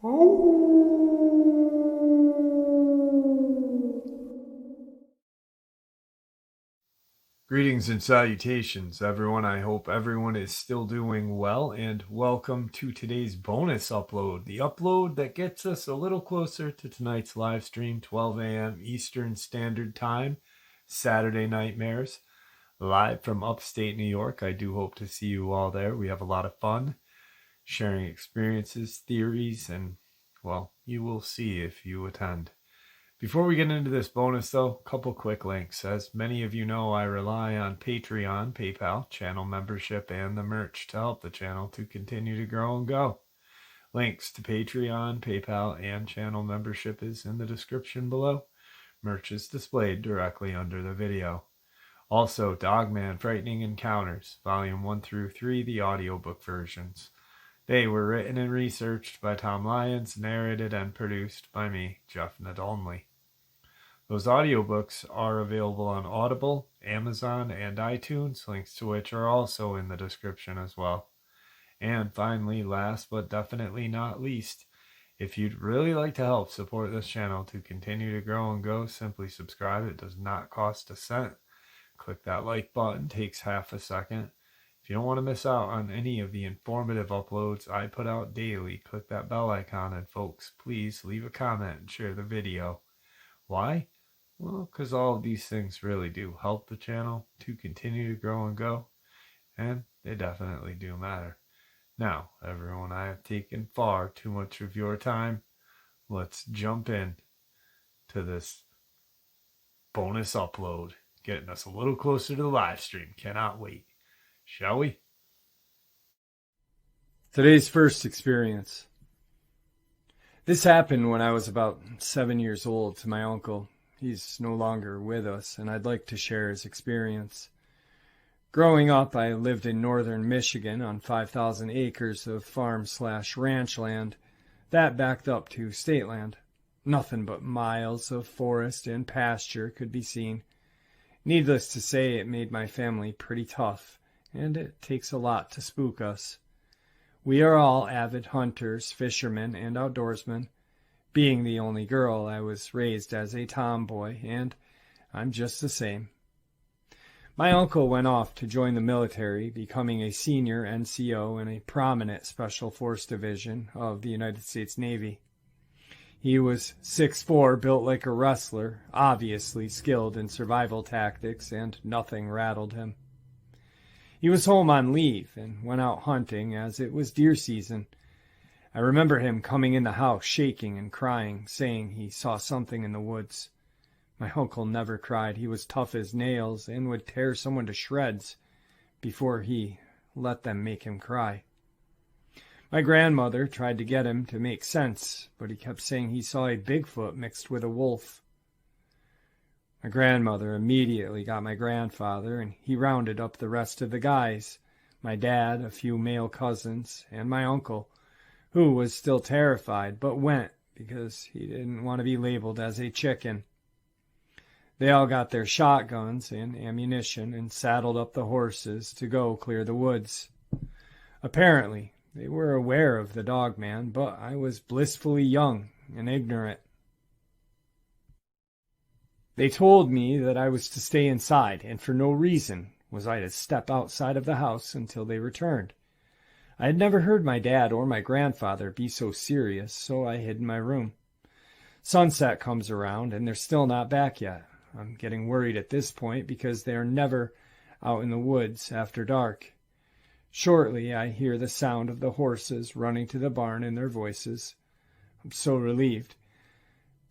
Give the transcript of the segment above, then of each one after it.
Greetings and salutations, everyone. I hope everyone is still doing well, and welcome to today's bonus upload. The upload that gets us a little closer to tonight's live stream, 12 a.m. Eastern Standard Time, Saturday Nightmares, live from upstate New York. I do hope to see you all there. We have a lot of fun sharing experiences, theories, and, well, you will see if you attend. Before we get into this bonus, though, a couple quick links. As many of you know, I rely on Patreon, PayPal, channel membership, and the merch to help the channel to continue to grow and go. Links to Patreon, PayPal, and channel membership is in the description below. Merch is displayed directly under the video. Also, Dogman Frightening Encounters, Volume 1 through 3, the audiobook versions. They were written and researched by Tom Lyons, narrated and produced by me, Jeff Nadolny. Those audiobooks are available on Audible, Amazon, and iTunes, links to which are also in the description as well. And finally, last but definitely not least, if you'd really like to help support this channel to continue to grow and go, simply subscribe. It does not cost a cent. Click that like button, takes half a second. If you don't want to miss out on any of the informative uploads I put out daily, click that bell icon, and folks, please leave a comment and share the video. Why? Well, because all of these things really do help the channel to continue to grow and go, and they definitely do matter. Now, everyone, I have taken far too much of your time. Let's jump in to this bonus upload, getting us a little closer to the live stream. Cannot wait. Shall we? Today's first experience. This happened when I was about 7 years old to my uncle. He's no longer with us, and I'd like to share his experience. Growing up, I lived in northern Michigan on 5,000 acres of farm/ranch land that backed up to state land. Nothing but miles of forest and pasture could be seen. Needless to say, it made my family pretty tough, and it takes a lot to spook us. We are all avid hunters, fishermen, and outdoorsmen. Being the only girl, I was raised as a tomboy, and I'm just the same. My uncle went off to join the military, becoming a senior NCO in a prominent Special Force Division of the United States Navy. He was 6'4", built like a wrestler, obviously skilled in survival tactics, and nothing rattled him. He was home on leave and went out hunting as it was deer season. I remember him coming in the house shaking and crying, saying he saw something in the woods. My uncle never cried. He was tough as nails and would tear someone to shreds before he let them make him cry. My grandmother tried to get him to make sense, but he kept saying he saw a Bigfoot mixed with a wolf. My grandmother immediately got my grandfather, and he rounded up the rest of the guys, my dad, a few male cousins, and my uncle, who was still terrified, but went because he didn't want to be labeled as a chicken. They all got their shotguns and ammunition and saddled up the horses to go clear the woods. Apparently, they were aware of the Dogman, but I was blissfully young and ignorant. They told me that I was to stay inside, and for no reason was I to step outside of the house until they returned. I had never heard my dad or my grandfather be so serious, so I hid in my room. Sunset comes around, and they're still not back yet. I'm getting worried at this point because they are never out in the woods after dark. Shortly, I hear the sound of the horses running to the barn and their voices. I'm so relieved.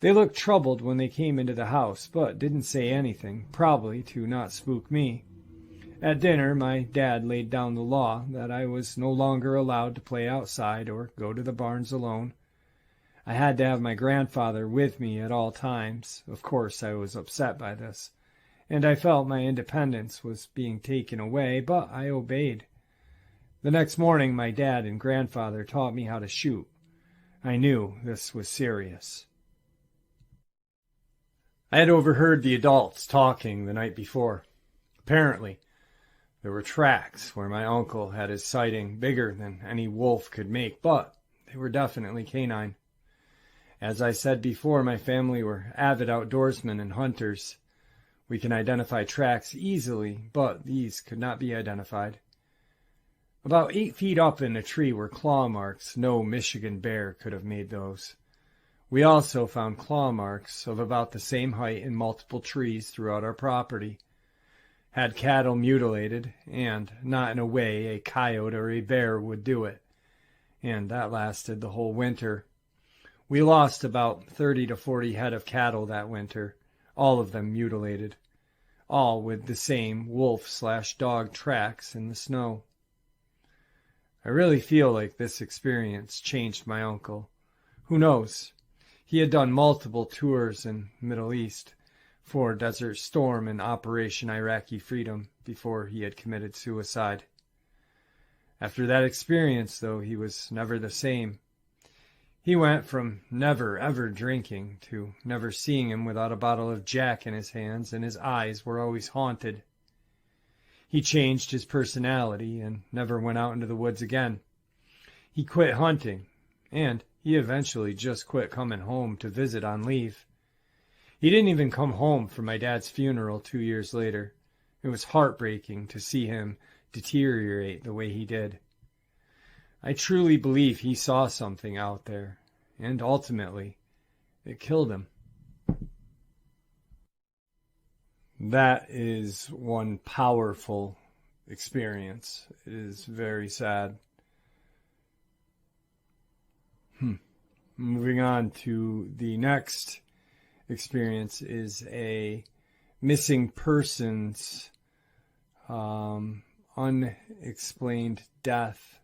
They looked troubled when they came into the house, but didn't say anything, probably to not spook me. At dinner, my dad laid down the law that I was no longer allowed to play outside or go to the barns alone. I had to have my grandfather with me at all times. Of course, I was upset by this, and I felt my independence was being taken away, but I obeyed. The next morning, my dad and grandfather taught me how to shoot. I knew this was serious. I had overheard the adults talking the night before. Apparently, there were tracks where my uncle had his sighting bigger than any wolf could make, but They were definitely canine. As I said before, my family were avid outdoorsmen and hunters. We can identify tracks easily, but these could not be identified. About 8 feet up in a tree were claw marks. No Michigan bear could have made those. We also found claw marks of about the same height in multiple trees throughout our property. Had cattle mutilated, and not in a way a coyote or a bear would do it. And that lasted the whole winter. We lost about 30 to 40 head of cattle that winter, all of them mutilated, all with the same wolf/dog tracks in the snow. I really feel like this experience changed my uncle. Who knows? He had done multiple tours in Middle East for Desert Storm and Operation Iraqi Freedom before he had committed suicide. After that experience, though, he was never the same. He went from never ever drinking to never seeing him without a bottle of Jack in his hands, and his eyes were always haunted. He changed his personality and never went out into the woods again. He quit hunting, and he eventually just quit coming home to visit on leave. He didn't even come home for my dad's funeral 2 years later. It was heartbreaking to see him deteriorate the way he did. I truly believe he saw something out there, and ultimately, it killed him. That is one powerful experience. It is very sad. Moving on to the next experience is a missing persons unexplained death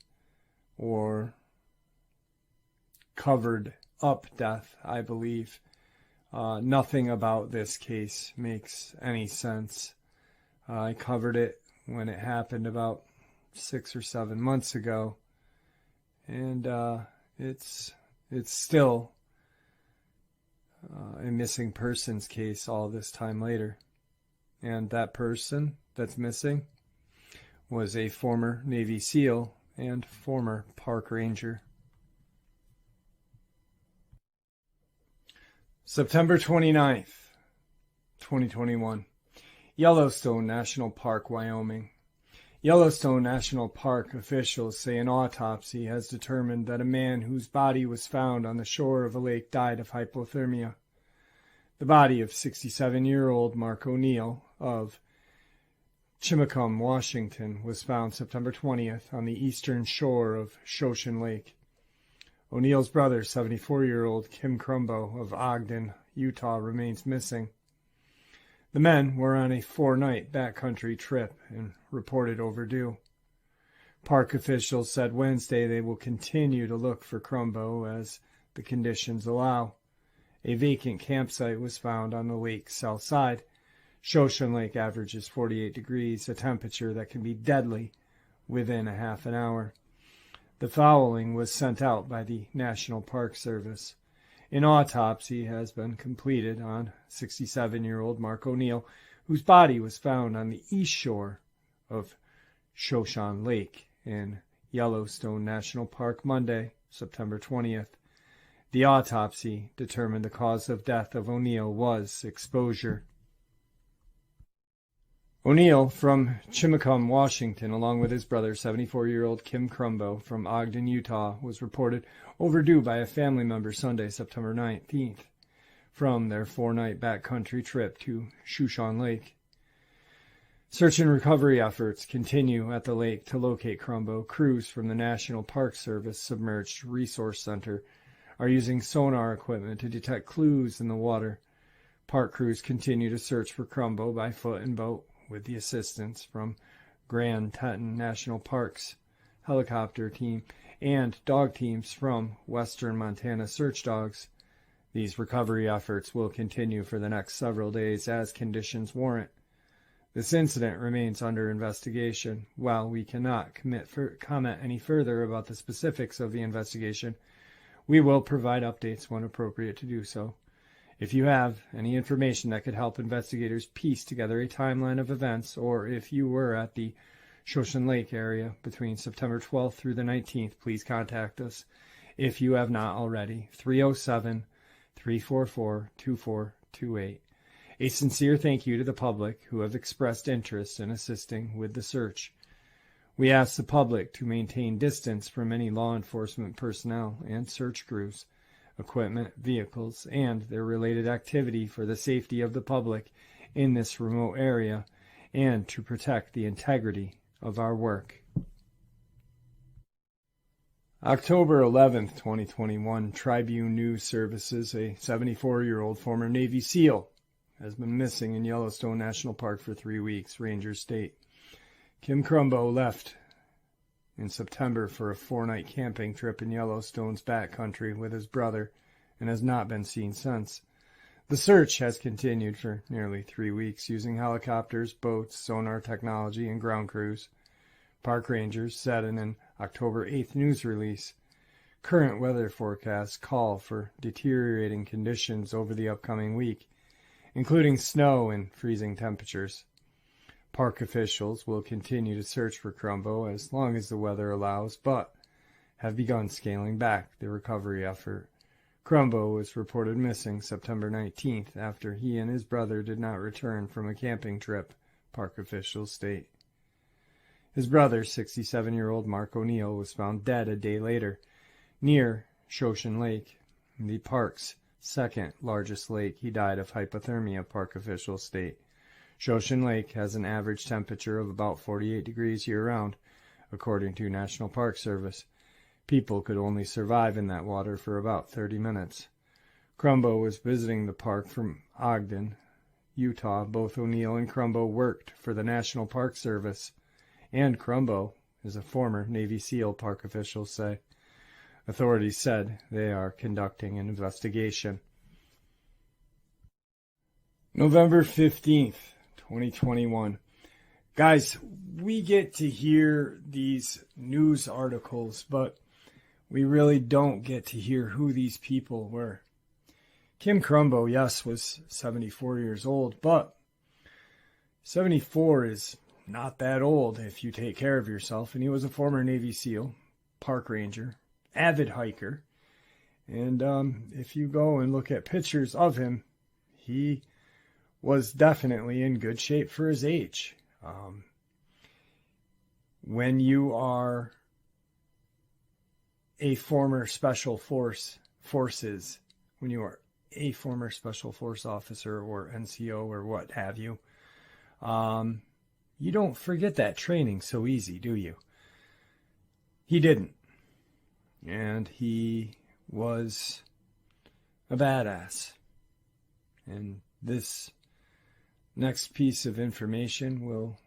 or covered up death, I believe. Nothing about this case makes any sense. I covered it when it happened about 6 or 7 months ago, and it's still a missing persons case all this time later. And that person that's missing was a former Navy SEAL and former park ranger. September 29th, 2021. Yellowstone National Park, Wyoming. Yellowstone National Park officials say an autopsy has determined that a man whose body was found on the shore of a lake died of hypothermia. The body of 67-year-old Mark O'Neill of Chimacum, Washington, was found September 20th on the eastern shore of Shoshan Lake. O'Neill's brother, 74-year-old Kim Crumbo of Ogden, Utah, remains missing. The men were on a 4-night backcountry trip and reported overdue. Park officials said Wednesday they will continue to look for Crumbo as the conditions allow. A vacant campsite was found on the lake's south side. Shoshan Lake averages 48 degrees, a temperature that can be deadly within a half an hour. The fouling was sent out by the National Park Service. An autopsy has been completed on 67-year-old Mark O'Neill, whose body was found on the east shore of Shoshan Lake in Yellowstone National Park Monday, September 20th. The autopsy determined the cause of death of O'Neill was exposure. O'Neill from Chimacum, Washington, along with his brother, 74-year-old Kim Crumbo from Ogden, Utah, was reported overdue by a family member Sunday, September 19th, from their 4-night backcountry trip to Shoshan Lake. Search and recovery efforts continue at the lake to locate Crumbo. Crews from the National Park Service Submerged Resource Center are using sonar equipment to detect clues in the water. Park crews continue to search for Crumbo by foot and boat, with the assistance from Grand Teton National Park's helicopter team and dog teams from Western Montana Search Dogs. These recovery efforts will continue for the next several days as conditions warrant. This incident remains under investigation. While we cannot comment any further about the specifics of the investigation, we will provide updates when appropriate to do so. If you have any information that could help investigators piece together a timeline of events, or if you were at the Shoshan Lake area between September 12th through the 19th, please contact us. if you have not already. 307-344-2428. A sincere thank you to the public who have expressed interest in assisting with the search. We ask the public to maintain distance from any law enforcement personnel and search crews, equipment, vehicles, and their related activity for the safety of the public in this remote area and to protect the integrity of our work. October 11th, 2021, Tribune News Services, a 74-year-old former Navy SEAL, has been missing in Yellowstone National Park for 3 weeks, Ranger State. Kim Crumbo left in September for a 4-night camping trip in Yellowstone's backcountry with his brother and has not been seen since. The search has continued for nearly 3 weeks using helicopters, boats, sonar technology, and ground crews. Park rangers said in an October 8th news release, current weather forecasts call for deteriorating conditions over the upcoming week, including snow and freezing temperatures. Park officials will continue to search for Crumbo as long as the weather allows, but have begun scaling back the recovery effort. Crumbo was reported missing September 19th after he and his brother did not return from a camping trip, park officials state. His brother, 67-year-old Mark O'Neill, was found dead a day later near Shoshin Lake, the park's second largest lake. He died of hypothermia, park officials state. Shoshin Lake has an average temperature of about 48 degrees year-round, according to National Park Service. People could only survive in that water for about 30 minutes. Crumbo was visiting the park from Ogden, Utah. Both O'Neill and Crumbo worked for the National Park Service, and Crumbo is a former Navy SEAL, park officials say. Authorities said they are conducting an investigation. November 15th, 2021. Guys, we get to hear these news articles, but we really don't get to hear who these people were. Kim Crumbo, yes, was 74 years old, but 74 is not that old if you take care of yourself. And he was a former Navy SEAL, park ranger, avid hiker. And if you go and look at pictures of him, he was definitely in good shape for his age. When you are a former special forces, when you are a former special force officer or NCO or what have you, you don't forget that training so easy, do you? He didn't. And he was a badass. And this next piece of information will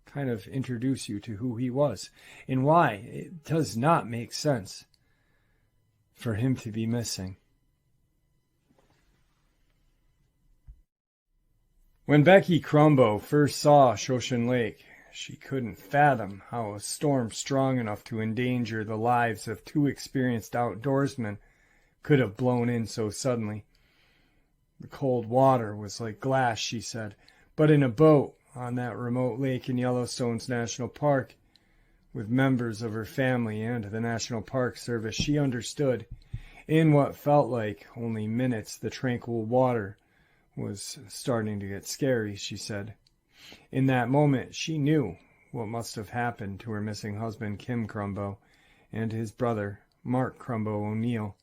kind of introduce you to who he was and why it does not make sense for him to be missing. When Becky Crumbo first saw Shoshin Lake, she couldn't fathom how a storm strong enough to endanger the lives of two experienced outdoorsmen could have blown in so suddenly. The cold water was like glass, she said, but in a boat on that remote lake in Yellowstone's National Park, with members of her family and the National Park Service, she understood. In what felt like only minutes, the tranquil water was starting to get scary, she said. In that moment, she knew what must have happened to her missing husband, Kim Crumbo, and his brother, Mark Crumbo O'Neill,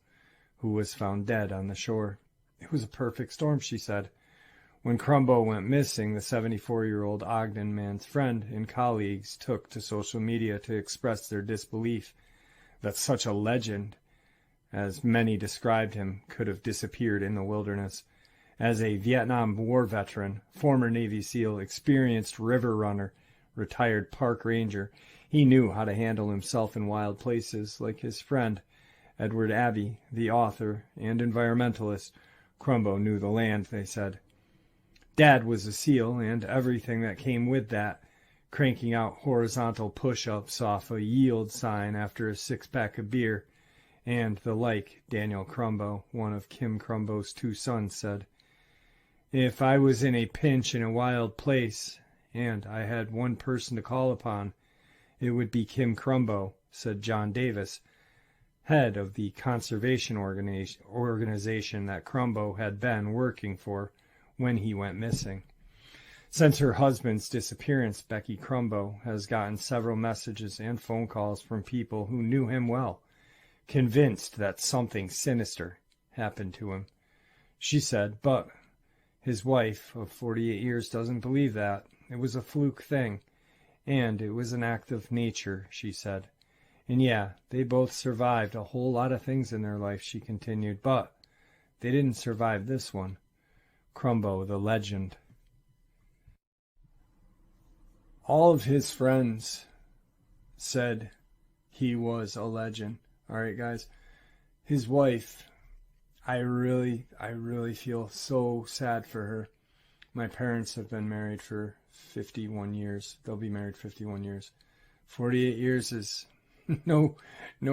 who was found dead on the shore. It was a perfect storm, she said. When Crumbo went missing, the 74-year-old Ogden man's friend and colleagues took to social media to express their disbelief that such a legend, as many described him, could have disappeared in the wilderness. As a Vietnam War veteran, former Navy SEAL, experienced river runner, retired park ranger, he knew how to handle himself in wild places like his friend, Edward Abbey, the author and environmentalist. Crumbo knew the land, they said. Dad was a SEAL, and everything that came with that, cranking out horizontal push-ups off a yield sign after a six-pack of beer, and the like, Daniel Crumbo, one of Kim Crumbo's two sons, said. If I was in a pinch in a wild place, and I had one person to call upon, it would be Kim Crumbo, said John Davis, head of the conservation organization that Crumbo had been working for when he went missing. Since her husband's disappearance, Becky Crumbo has gotten several messages and phone calls from people who knew him well, convinced that something sinister happened to him. She said, but his wife of 48 years doesn't believe that. It was a fluke thing, and it was an act of nature, she said. And yeah, they both survived a whole lot of things in their life, she continued, but they didn't survive this one. Crumbo, the legend. All of his friends said he was a legend. All right, guys. His wife, I really feel so sad for her. My parents have been married for 51 years. They'll be married 51 years. 48 years is no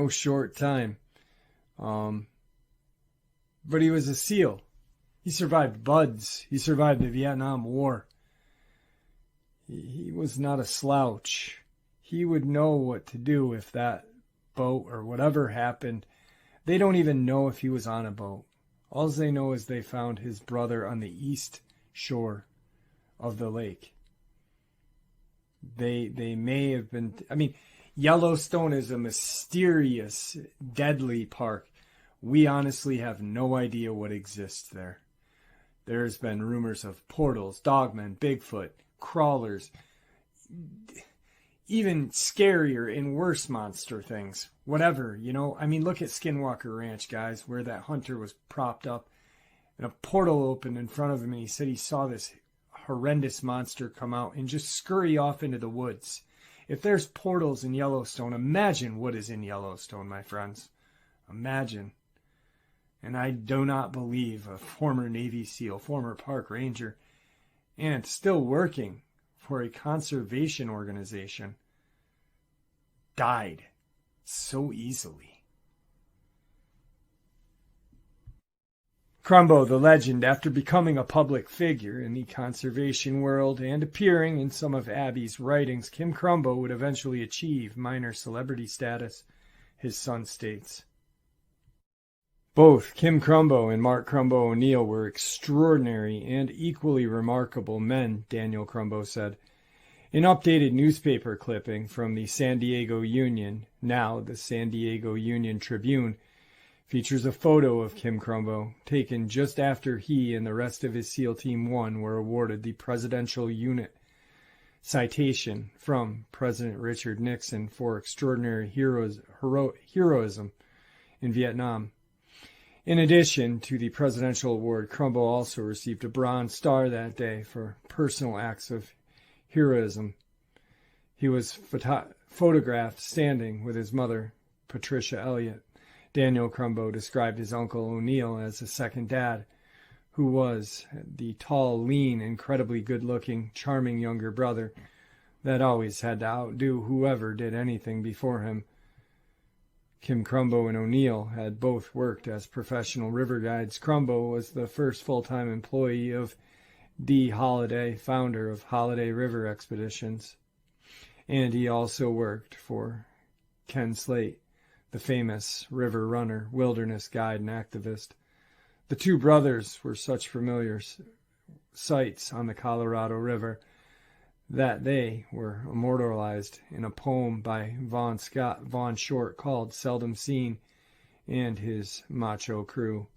short time. But he was a SEAL. He survived buds. He survived the Vietnam War. He was not a slouch. He would know what to do if that boat or whatever happened. They don't even know if he was on a boat. All they know is they found his brother on the east shore of the lake. They may have been... Yellowstone is a mysterious, deadly park. We honestly have no idea what exists there. There's been rumors of portals, Dogman, Bigfoot, crawlers, even scarier and worse monster things. Whatever, look at Skinwalker Ranch, guys, where that hunter was propped up and a portal opened in front of him, and he said he saw this horrendous monster come out and just scurry off into the woods. If there's portals in Yellowstone, imagine what is in Yellowstone, my friends. Imagine. And I do not believe a former Navy SEAL, former park ranger, and still working for a conservation organization, died so easily. Crumbo, the legend, after becoming a public figure in the conservation world and appearing in some of Abby's writings, Kim Crumbo would eventually achieve minor celebrity status, his son states. Both Kim Crumbo and Mark Crumbo O'Neill were extraordinary and equally remarkable men, Daniel Crumbo said. An updated newspaper clipping from the San Diego Union, now the San Diego Union Tribune, features a photo of Kim Crumbo, taken just after he and the rest of his SEAL Team 1 were awarded the Presidential Unit Citation from President Richard Nixon for extraordinary heroism in Vietnam. In addition to the Presidential Award, Crumbo also received a Bronze Star that day for personal acts of heroism. He was photographed standing with his mother, Patricia Elliott. Daniel Crumbo described his uncle O'Neill as a second dad, who was the tall, lean, incredibly good-looking, charming younger brother that always had to outdo whoever did anything before him. Kim Crumbo and O'Neill had both worked as professional river guides. Crumbo was the first full-time employee of Dee Holiday, founder of Holiday River Expeditions, and he also worked for Ken Slate, the famous river runner, wilderness guide, and activist. The two brothers were such familiar sights on the Colorado River that they were immortalized in a poem by Vaughn Short called Seldom Seen and His Macho Crew.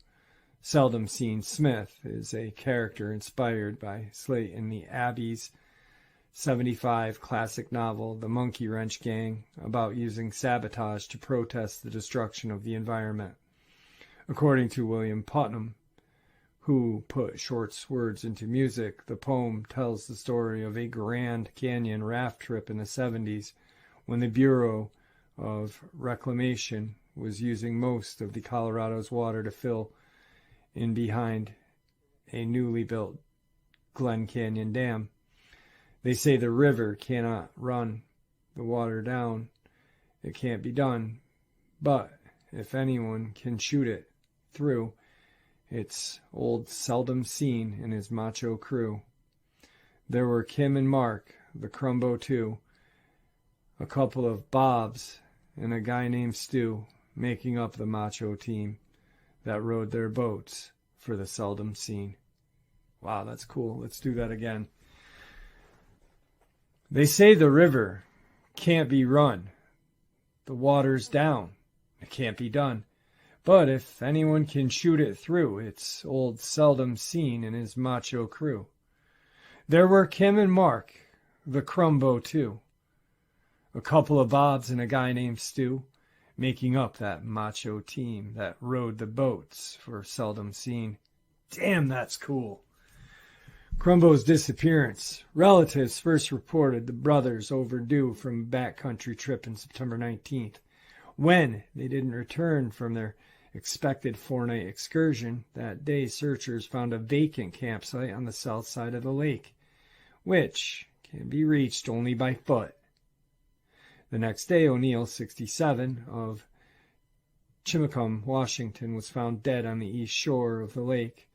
Seldom Seen Smith is a character inspired by Slate in the Abby's 75 classic novel, The Monkey Wrench Gang, about using sabotage to protest the destruction of the environment. According to William Putnam, who put Short's words into music, the poem tells the story of a Grand Canyon raft trip in the 70s when the Bureau of Reclamation was using most of the Colorado's water to fill in behind a newly built Glen Canyon Dam. They say the river cannot run the water down. It can't be done. But if anyone can shoot it through, it's old Seldom Seen and his macho crew. There were Kim and Mark, the Crumbo 2, a couple of Bobs, and a guy named Stu. making up the macho team that rowed their boats for the seldom seen. Wow, that's cool. Let's do that again. They say the river can't be run. The water's down. It can't be done. But if anyone can shoot it through, it's old Seldom Seen and his macho crew. There were Kim and Mark, the Crumbo too. A couple of Bobs and a guy named Stu, making up that macho team that rowed the boats for Seldom Seen. Damn, that's cool. Crumbo's disappearance. Relatives first reported the brothers overdue from a backcountry trip on September 19th. When they didn't return from their expected 4-night excursion, that day searchers found a vacant campsite on the south side of the lake, which can be reached only by foot. The next day, O'Neill, 67, of Chimacum, Washington, was found dead on the east shore of the lake,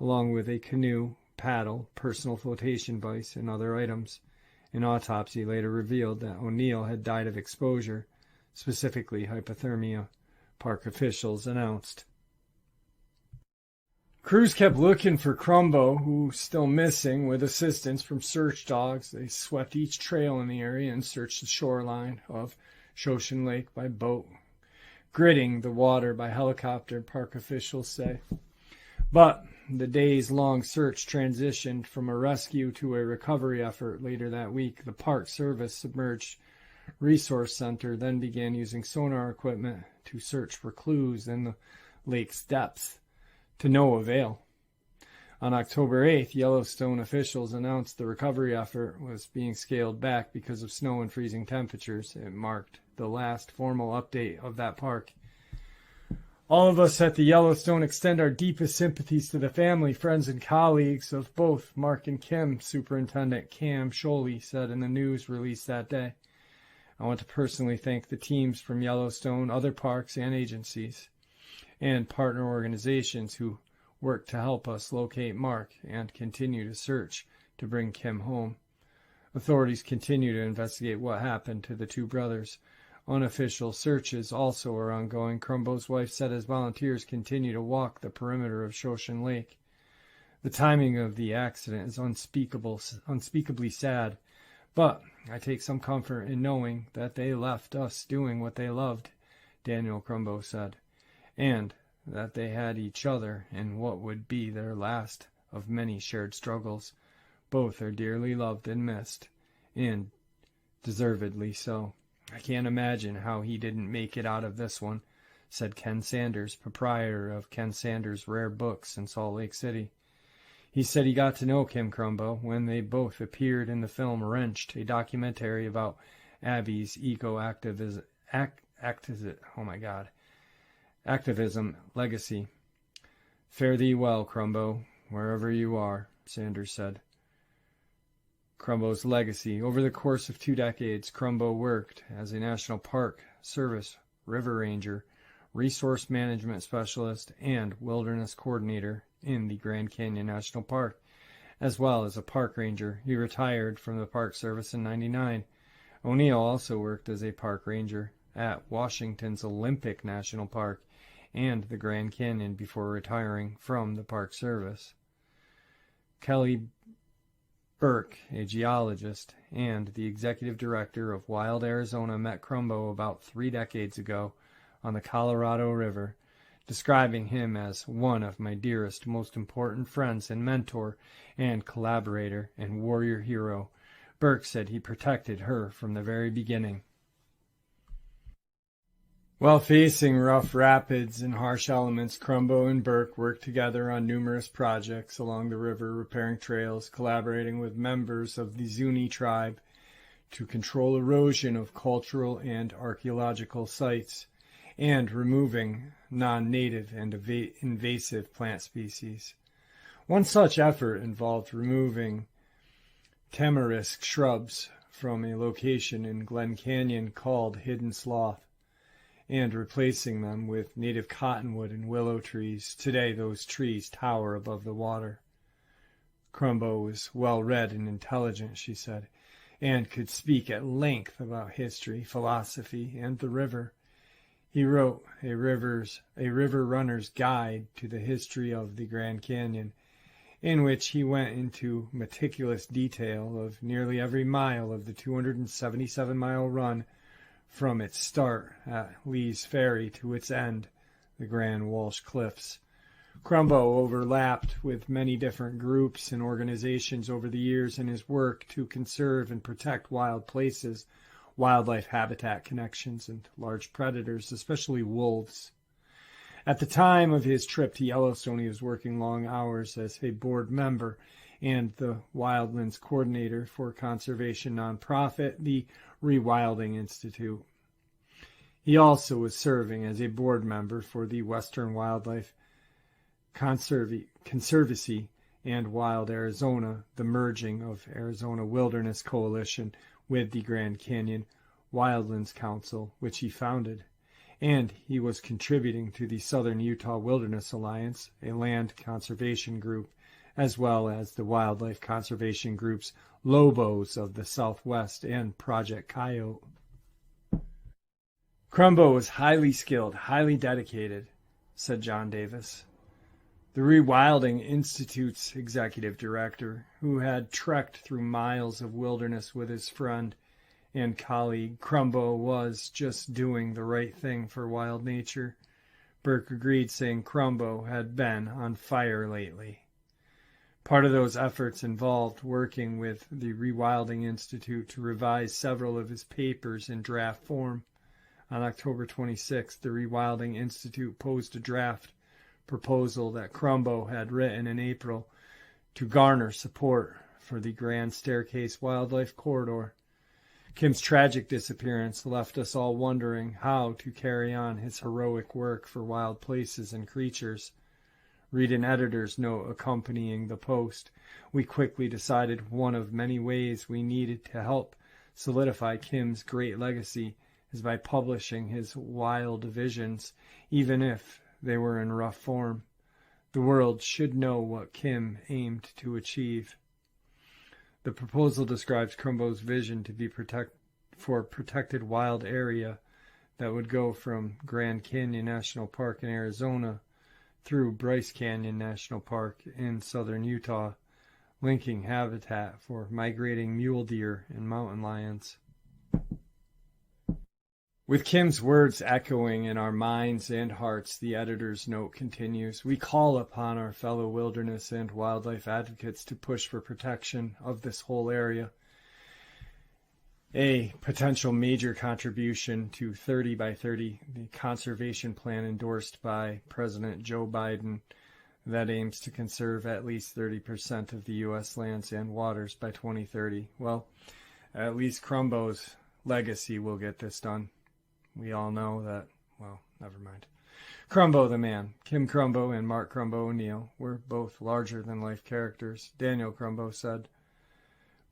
along with a canoe, paddle, personal flotation device, and other items. An autopsy later revealed that O'Neill had died of exposure, specifically hypothermia, park officials announced. Crews kept looking for Crumbo, who's still missing, with assistance from search dogs. They swept each trail in the area and searched the shoreline of Shoshin Lake by boat, gridding the water by helicopter, park officials say. But the days-long search transitioned from a rescue to a recovery effort later that week. The Park Service Submerged Resource Center then began using sonar equipment to search for clues in the lake's depths, to no avail. On October 8th, Yellowstone officials announced the recovery effort was being scaled back because of snow and freezing temperatures. It marked the last formal update of that park. All of us at the Yellowstone extend our deepest sympathies to the family, friends, and colleagues of both Mark and Kim, Superintendent Cam Scholey said in the news released that day. I want to personally thank the teams from Yellowstone, other parks and agencies, and partner organizations who work to help us locate Mark and continue to search to bring Kim home. Authorities continue to investigate what happened to the two brothers. Unofficial searches also are ongoing. Crumbo's wife said as volunteers continue to walk the perimeter of Shoshin Lake. The timing of the accident is unspeakably sad, but I take some comfort in knowing that they left us doing what they loved, Daniel Crumbo said, and that they had each other in what would be their last of many shared struggles. Both are dearly loved and missed, and deservedly so. I can't imagine how he didn't make it out of this one, said Ken Sanders, proprietor of Ken Sanders Rare Books in Salt Lake City. He said he got to know Kim Crumbo when they both appeared in the film Wrenched, a documentary about Abby's eco-activism legacy. Fare thee well, Crumbo, wherever you are, Sanders said. Crumbo's legacy. Over the course of 2 decades, Crumbo worked as a National Park Service river ranger, resource management specialist, and wilderness coordinator in the Grand Canyon National Park, as well as a park ranger. He retired from the Park Service in '99. O'Neill also worked as a park ranger at Washington's Olympic National Park and the Grand Canyon before retiring from the Park Service. Kelly Burke, a geologist and the executive director of Wild Arizona, met Crumbo about 3 decades ago on the Colorado River, describing him as one of my dearest, most important friends and mentor and collaborator and warrior hero. Burke said he protected her from the very beginning. While facing rough rapids and harsh elements, Crumbo and Burke worked together on numerous projects along the river, repairing trails, collaborating with members of the Zuni tribe to control erosion of cultural and archaeological sites, and removing non-native and invasive plant species. One such effort involved removing tamarisk shrubs from a location in Glen Canyon called Hidden Sloth, and replacing them with native cottonwood and willow trees. Today, those trees tower above the water. Crumbo was well-read and intelligent, she said, and could speak at length about history, philosophy, and the river. He wrote a river runner's guide to the history of the Grand Canyon, in which he went into meticulous detail of nearly every mile of the 277-mile run from its start at Lee's Ferry to its end, the Grand Walsh Cliffs. Crumbo overlapped with many different groups and organizations over the years in his work to conserve and protect wild places, wildlife habitat connections, and large predators, especially wolves. At the time of his trip to Yellowstone, he was working long hours as a board member and the Wildlands coordinator for conservation nonprofit, the Rewilding Institute. He also was serving as a board member for the Western Wildlife Conservancy and Wild Arizona, the merging of Arizona Wilderness Coalition with the Grand Canyon Wildlands Council, which he founded. And he was contributing to the Southern Utah Wilderness Alliance, a land conservation group, as well as the wildlife conservation groups Lobos of the Southwest and Project Coyote. Crumbo was highly skilled, highly dedicated, said John Davis, the Rewilding Institute's executive director, who had trekked through miles of wilderness with his friend and colleague. Crumbo was just doing the right thing for wild nature. Burke agreed, saying Crumbo had been on fire lately. Part of those efforts involved working with the Rewilding Institute to revise several of his papers in draft form. On October 26th, the Rewilding Institute posed a draft proposal that Crumbo had written in April to garner support for the Grand Staircase Wildlife Corridor. Kim's tragic disappearance left us all wondering how to carry on his heroic work for wild places and creatures. Read an editor's note accompanying the post. We quickly decided one of many ways we needed to help solidify Kim's great legacy is by publishing his wild visions, even if they were in rough form. The world should know what Kim aimed to achieve. The proposal describes Crumbo's vision to be for a protected wild area that would go from Grand Canyon National Park in Arizona through Bryce Canyon National Park in southern Utah, linking habitat for migrating mule deer and mountain lions. With Kim's words echoing in our minds and hearts, the editor's note continues, we call upon our fellow wilderness and wildlife advocates to push for protection of this whole area. A potential major contribution to 30 by 30, the conservation plan endorsed by President Joe Biden that aims to conserve at least 30% of the U.S. lands and waters by 2030. Well, at least Crumbo's legacy will get this done. We all know that, well, never mind. Crumbo the man, Kim Crumbo and Mark Crumbo O'Neill, were both larger-than-life characters, Daniel Crumbo said.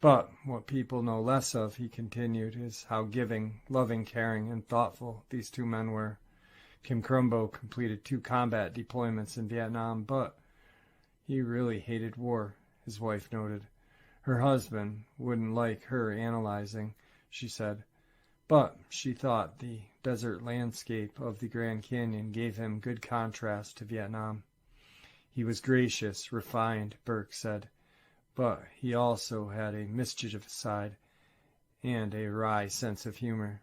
But what people know less of, he continued, is how giving, loving, caring, and thoughtful these two men were. Kim Crumbo completed 2 combat deployments in Vietnam, but he really hated war, his wife noted. Her husband wouldn't like her analyzing, she said. But she thought the desert landscape of the Grand Canyon gave him good contrast to Vietnam. He was gracious, refined, Burke said, but he also had a mischievous side and a wry sense of humor.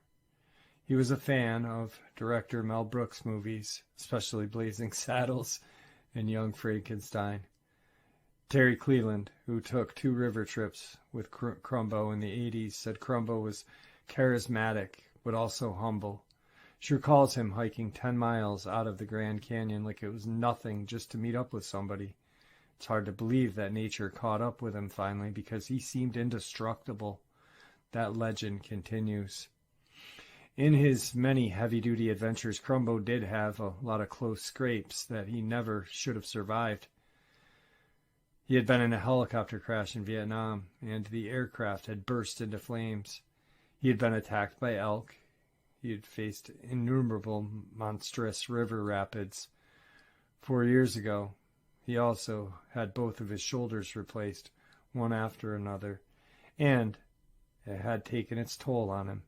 He was a fan of director Mel Brooks movies, especially Blazing Saddles and Young Frankenstein. Terry Cleveland, who took 2 river trips with Crumbo in the 80s, said Crumbo was charismatic, but also humble. She recalls him hiking 10 miles out of the Grand Canyon like it was nothing just to meet up with somebody. It's hard to believe that nature caught up with him finally because he seemed indestructible. That legend continues. In his many heavy-duty adventures, Crumbo did have a lot of close scrapes that he never should have survived. He had been in a helicopter crash in Vietnam, and the aircraft had burst into flames. He had been attacked by elk. He had faced innumerable monstrous river rapids. 4 years ago, he also had both of his shoulders replaced, one after another, and it had taken its toll on him.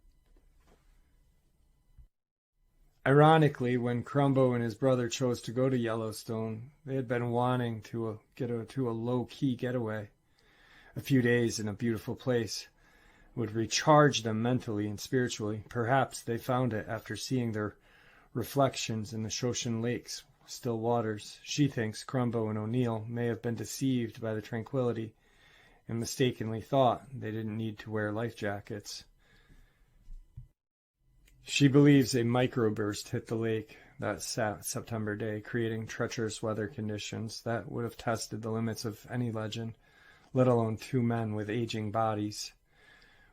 Ironically, when Crumbo and his brother chose to go to Yellowstone, they had been wanting to get to a low-key getaway. A few days in a beautiful place would recharge them mentally and spiritually. Perhaps they found it after seeing their reflections in the Shoshan Lake's still waters. She thinks Crumbo and O'Neill may have been deceived by the tranquility and mistakenly thought they didn't need to wear life jackets. She believes a microburst hit the lake that September day, creating treacherous weather conditions that would have tested the limits of any legend, let alone two men with aging bodies.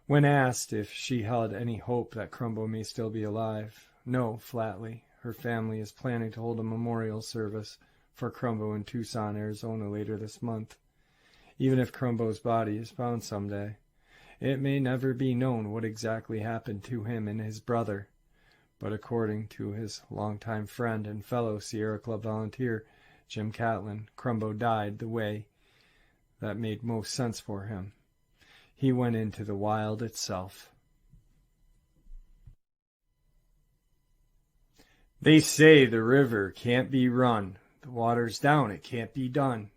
When asked if she held any hope that Crumbo may still be alive, no, flatly. Her family is planning to hold a memorial service for Crumbo in Tucson, Arizona later this month. Even if Crumbo's body is found someday, it may never be known what exactly happened to him and his brother. But according to his longtime friend and fellow Sierra Club volunteer, Jim Catlin, Crumbo died the way that made most sense for him. He went into the wild itself. They say the river can't be run. The water's down, it can't be done.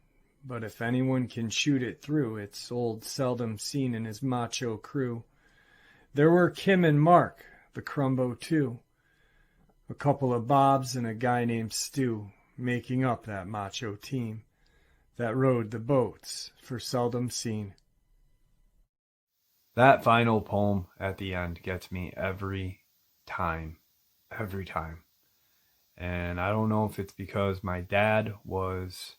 But if anyone can shoot it through, it's old Seldom Seen and his macho crew. There were Kim and Mark, the Crumbo too. A couple of Bobs and a guy named Stu, making up that macho team that rowed the boats for Seldom Seen. That final poem at the end gets me every time. Every time. And I don't know if it's because my dad was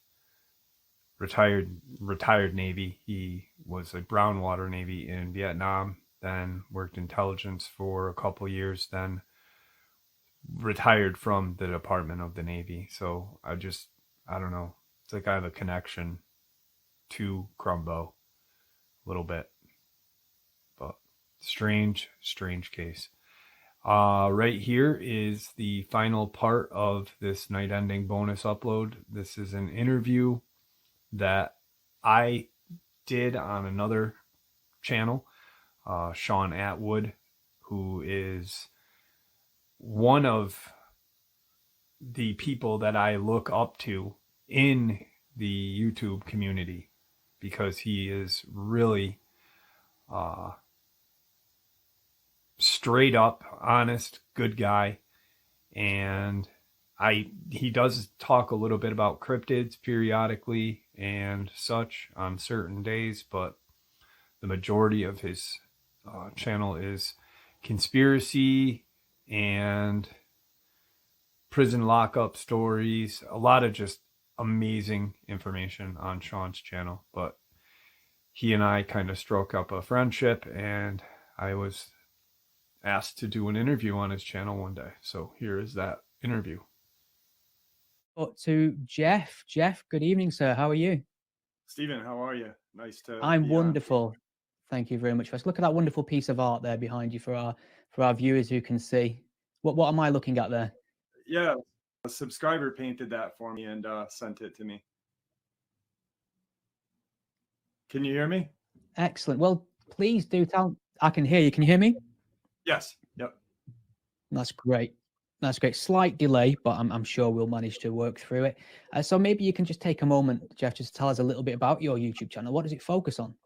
retired Navy. He was a brown water Navy in Vietnam, then worked intelligence for a couple years, then retired from the Department of the Navy. So I don't know. It's like I have a connection to Crumbo a little bit. But strange case. Right here is the final part of this night ending bonus upload. This is an interview that I did on another channel, Sean Atwood, who is one of the people that I look up to in the YouTube community, because he is really straight up, honest, good guy. And he does talk a little bit about cryptids periodically and such on certain days, but the majority of his channel is conspiracy and prison lockup stories. A lot of just amazing information on Sean's channel. But he and I kind of struck up a friendship, and I was asked to do an interview on his channel one day. So here is that interview. To Jeff. Jeff, good evening, sir. How are you? Stephen, how are you? Nice to I'm wonderful. Thank you very much. Let's look at that wonderful piece of art there behind you for our viewers who can see. What am I looking at there? Yeah, a subscriber painted that for me and sent it to me. Can you hear me? Excellent. Well, please do tell. I can hear you. Can you hear me? Yes. Yep. That's great. That's great. Slight delay, but I'm sure we'll manage to work through it. So maybe you can just take a moment, Jeff, just to tell us a little bit about your YouTube channel. What does it focus on?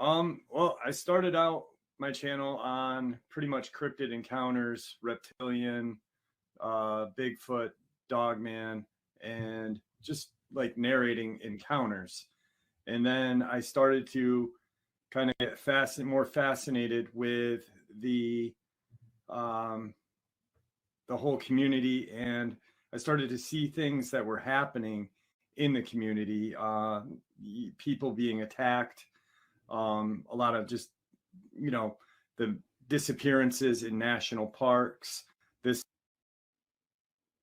Well, I started out my channel on pretty much cryptid encounters, reptilian, Bigfoot, Dogman, and just like narrating encounters. And then I started to kind of get more fascinated with the whole community, and I started to see things that were happening in the community, people being attacked, a lot of just, the disappearances in national parks, this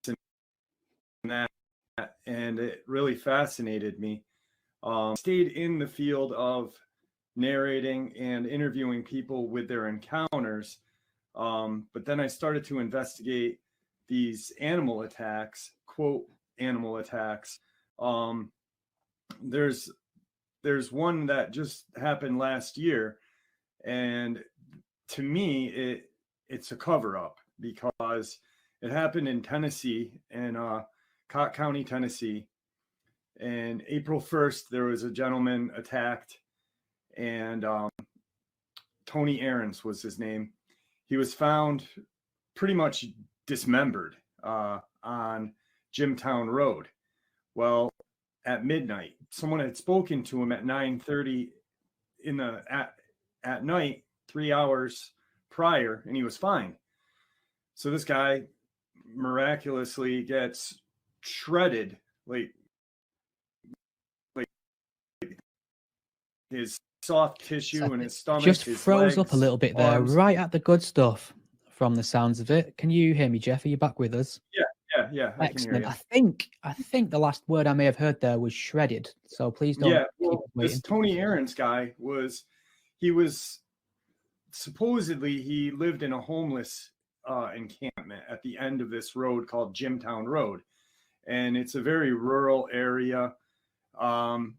and that, and it really fascinated me. Stayed in the field of narrating and interviewing people with their encounters. But then I started to investigate these animal attacks, quote, animal attacks. There's one that just happened last year. And to me, it's a cover up, because It happened in Tennessee, in Cott County, Tennessee. And April 1st, there was a gentleman attacked, and Tony Aarons was his name. He was found pretty much dismembered on Jimtown Road. Well, at midnight, someone had spoken to him at 9:30 at night, 3 hours prior, and he was fine. So this guy miraculously gets shredded, like his soft tissue and his stomach just his froze legs, up a little bit there, arms. right at the good stuff from the sounds of it. Can you hear me, Jeff? Are you back with us? Yeah. Excellent. I think the last word I may have heard there was shredded. So please don't keep us waiting. This Tony Aarons guy was supposedly he lived in a homeless encampment at the end of this road called Jimtown Road, and it's a very rural area, and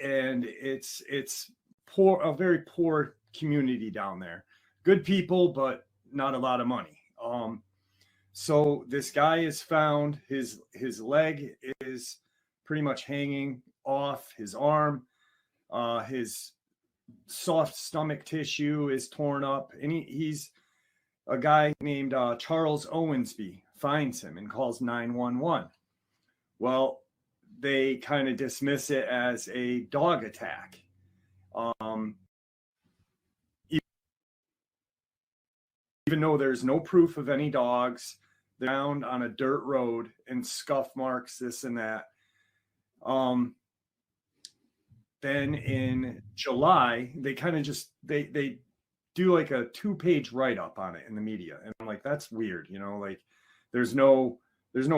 it's poor, a very poor community down there. Good people, but not a lot of money. So this guy is found. His leg is pretty much hanging off his arm. His soft stomach tissue is torn up, and he's a guy named Charles Owensby finds him and calls 911. Well, they kind of dismiss it as a dog attack. Even though there's no proof of any dogs, they're found on a dirt road and scuff marks, this and that. Then in July, they kind of just they do like a 2-page write-up on it in the media, and I'm like, that's weird, like there's no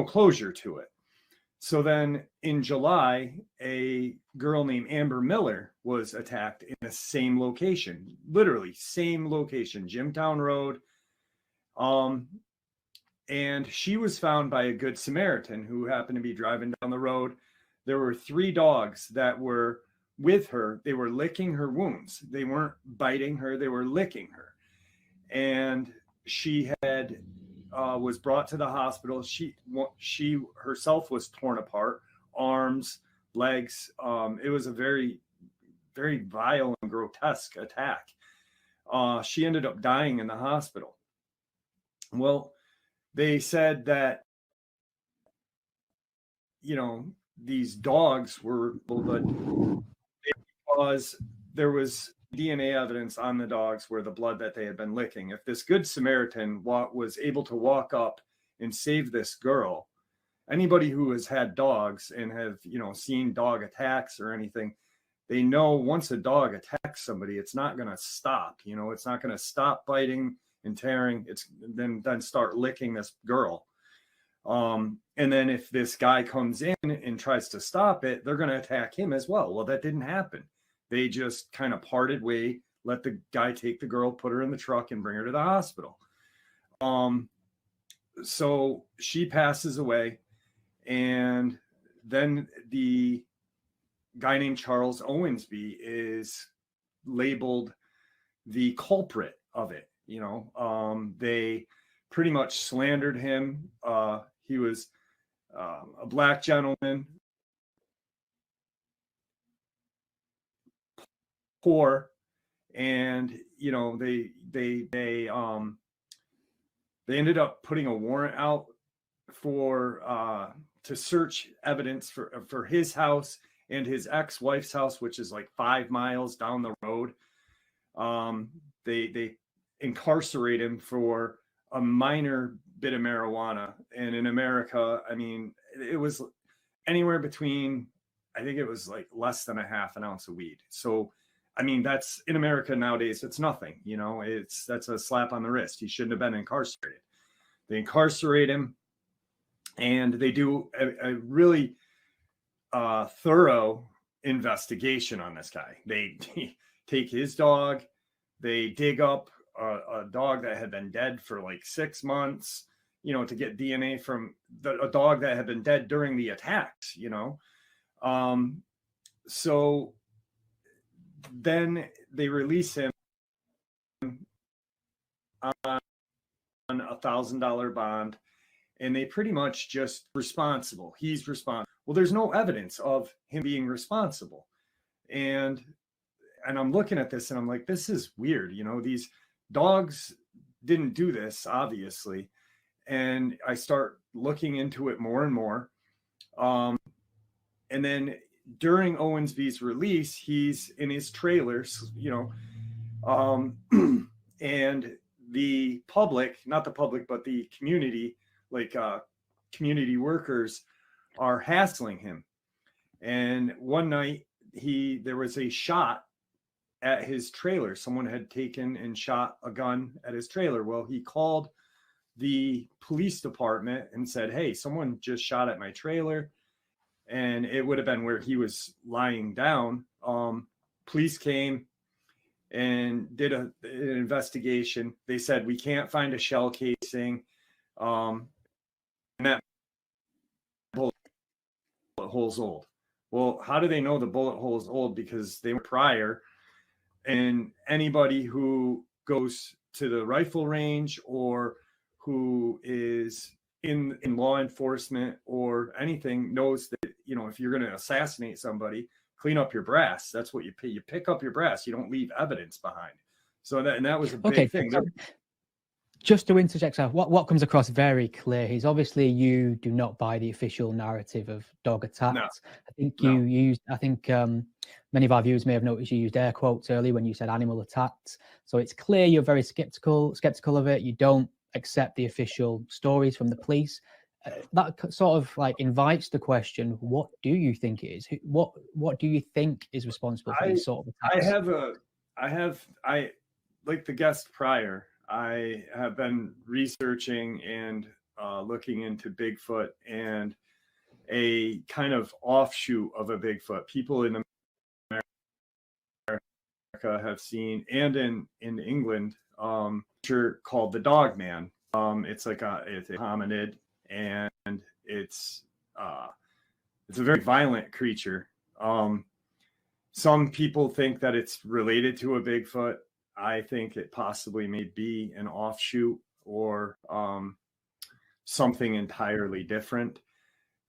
closure to it. So then in July, a girl named Amber Miller was attacked in the same location, literally same location, Jimtown Road. And she was found by a Good Samaritan who happened to be driving down the road. There were 3 dogs that were with her. They were licking her wounds. They weren't biting her. They were licking her. And she had was brought to the hospital. She herself was torn apart, arms, legs. It was a very, very vile and grotesque attack. She ended up dying in the hospital. Well, they said that, these dogs were, but because there was DNA evidence on the dogs where the blood that they had been licking. If this Good Samaritan was able to walk up and save this girl, anybody who has had dogs and have, seen dog attacks or anything, they know once a dog attacks somebody, it's not going to stop. It's not going to stop biting and tearing. It's then start licking this girl. And then if this guy comes in and tries to stop it, they're going to attack him as well. Well, that didn't happen. They just kind of parted way, let the guy take the girl, put her in the truck, and bring her to the hospital. So she passes away, and then the guy named Charles Owensby is labeled the culprit of it. They pretty much slandered him. He was a black gentleman, poor, and they ended up putting a warrant out for to search evidence for his house and his ex-wife's house, which is like 5 miles down the road. They incarcerate him for a minor bit of marijuana, and in America, I mean, it was anywhere between, I think it was like less than a half an ounce of weed. So I mean, that's in America nowadays, it's nothing, that's a slap on the wrist. He shouldn't have been incarcerated. They incarcerate him, and they do a really thorough investigation on this guy. They take his dog, they dig up a dog that had been dead for like 6 months, to get DNA from a dog that had been dead during the attacks, so then they release him on $1,000 bond, and they pretty much just responsible. He's responsible. Well, there's no evidence of him being responsible. And I'm looking at this and I'm like, this is weird. You know, these dogs didn't do this, obviously. And I start looking into it more and more. And then during Owensby's release, he's in his trailers, you know, and the public, not the public, but the community, like community workers are hassling him. And one night there was a shot at his trailer. Someone had taken and shot a gun at his trailer. Well, he called the police department and said, hey, someone just shot at my trailer. And it would have been where he was lying down. Police came and did an investigation. They said, we can't find a shell casing. And that bullet hole's old. Well, how do they know the bullet hole is old? Because they were prior. And anybody who goes to the rifle range or who is in law enforcement or anything knows that, you know, if you're going to assassinate somebody, clean up your brass. That's what you pay. You pick up your brass. You don't leave evidence behind. So that was a big thing. Just to interject, what comes across very clear is obviously you do not buy the official narrative of dog attacks. No. I think you used, many of our viewers may have noticed you used air quotes earlier when you said animal attacks. So it's clear you're very skeptical of it. You don't accept the official stories from the police. That sort of like invites the question, what do you think it is? What do you think is responsible for these sort of attacks? I like the guest prior, I have been researching and looking into Bigfoot and a kind of offshoot of a Bigfoot. People in America have seen, and in England, called the Dogman. It's like it's a hominid, and it's a very violent creature. Some people think that it's related to a Bigfoot. I think it possibly may be an offshoot or something entirely different.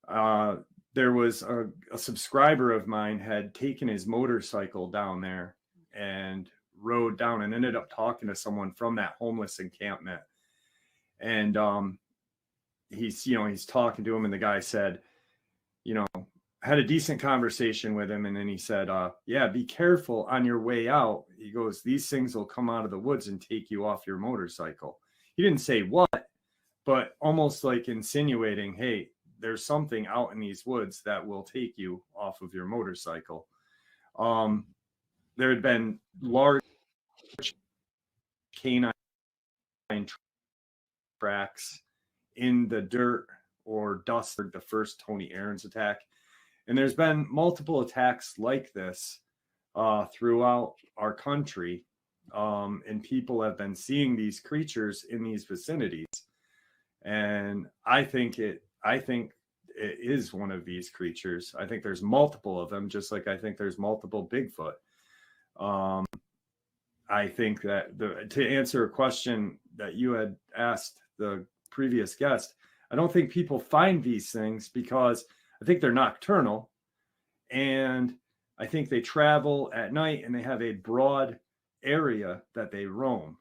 There was a subscriber of mine had taken his motorcycle down there and rode down and ended up talking to someone from that homeless encampment. And he's talking to him, and the guy said, had a decent conversation with him. And then he said, yeah, be careful on your way out. He goes, these things will come out of the woods and take you off your motorcycle. He didn't say what, but almost like insinuating, hey, there's something out in these woods that will take you off of your motorcycle. There had been large canine tracks in the dirt or dust for the first Tony Aaron's attack. And there's been multiple attacks like this throughout our country. And people have been seeing these creatures in these vicinities. And I think it is one of these creatures. I think there's multiple of them, just like I think there's multiple Bigfoot. I think that to answer a question that you had asked the previous guest, I don't think people find these things because I think they're nocturnal, and I think they travel at night and they have a broad area that they roam.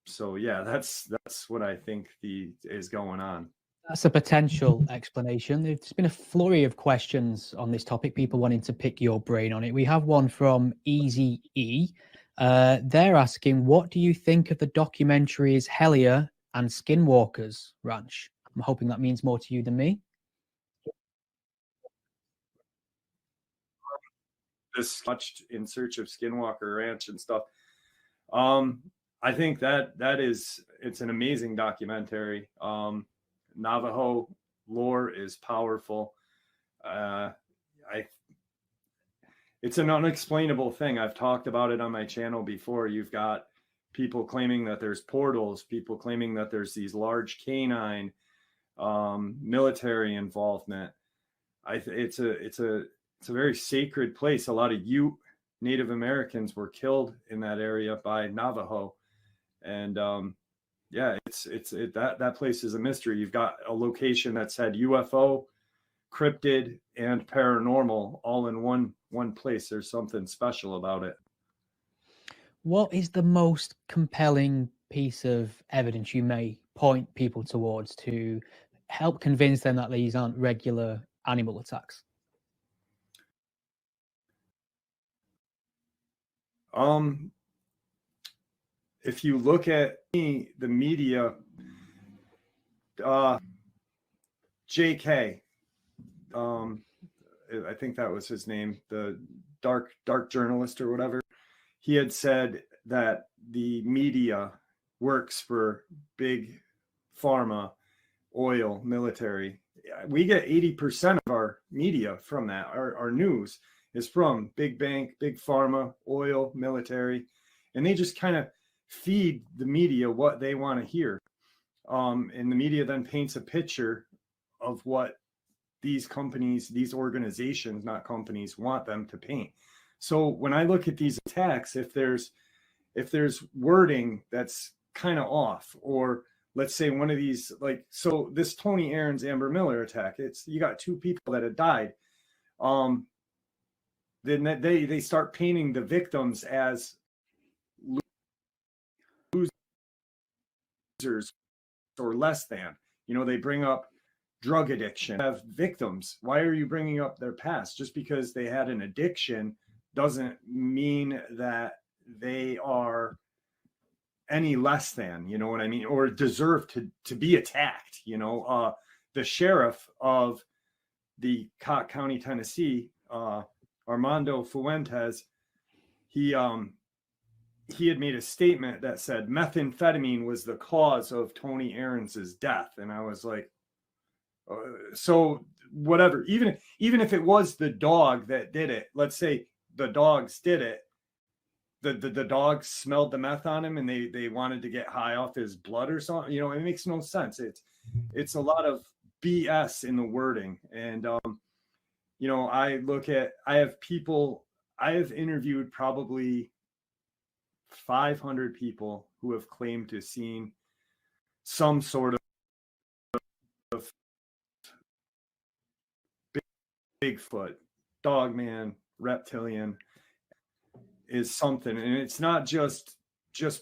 So yeah, that's what I think is going on. That's a potential explanation. There's been a flurry of questions on this topic, people wanting to pick your brain on it. We have one from Easy E. They're asking, what do you think of the documentaries Hellier and Skinwalkers Ranch? I'm hoping that means more to you than me. This watched In Search of Skinwalker Ranch and stuff. I think it's an amazing documentary. Navajo lore is powerful. It's an unexplainable thing. I've talked about it on my channel before. You've got people claiming that there's portals, people claiming that there's these large canine military involvement. It's a very sacred place. A lot of Ute Native Americans were killed in that area by Navajo. And yeah, that place is a mystery. You've got a location that said UFO, cryptid, and paranormal all in one place. There's something special about it. What is the most compelling piece of evidence you may point people towards to help convince them that these aren't regular animal attacks? If you look at the media, JK, I think that was his name, the dark journalist or whatever, he had said that the media works for big pharma, oil, military. We get 80% of our media from that. Our news is from big bank, big pharma, oil, military, and they just kind of feed the media what they want to hear. And the media then paints a picture of what these companies, these organizations, not companies, want them to paint. So when I look at these attacks, if there's wording that's kind of off, or let's say one of these, like, so this Tony Aarons, Amber Miller attack, you got 2 people that had died. Then they start painting the victims as losers or less than. They bring up drug addiction, have victims. Why are you bringing up their past? Just because they had an addiction doesn't mean that they are any less than, you know what I mean, or deserve to be attacked. The sheriff of the Cott County, Tennessee, Armando Fuentes, he had made a statement that said methamphetamine was the cause of Tony Aarons's death. And I was like, so whatever, even if it was the dog that did it, let's say the dogs did it, the dogs smelled the meth on him and they wanted to get high off his blood or something. It makes no sense. It's a lot of BS in the wording. And I have interviewed probably 500 people who have claimed to have seen some sort of Bigfoot, Dogman, reptilian is something. And it's not just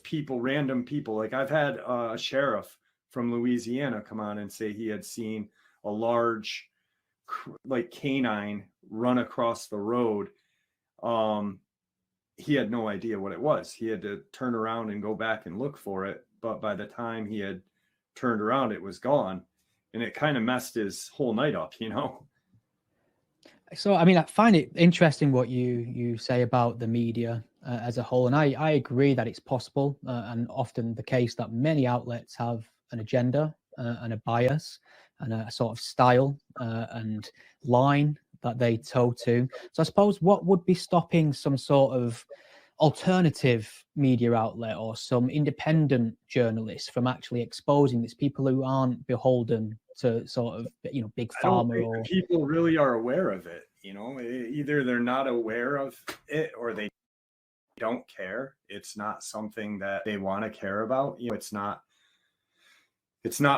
people, random people. Like, I've had a sheriff from Louisiana come on and say he had seen a large like canine run across the road. He had no idea what it was. He had to turn around and go back and look for it. But by the time he had turned around, it was gone. And it kind of messed his whole night up, So, I mean, I find it interesting what you say about the media as a whole. And I agree that it's possible and often the case that many outlets have an agenda and a bias and a sort of style and line that they toe to. So I suppose what would be stopping some sort of alternative media outlet or some independent journalists from actually exposing this, people who aren't beholden to sort of, big pharma? Or people really are aware of it. Either they're not aware of it or they don't care. It's not something that they want to care about. It's not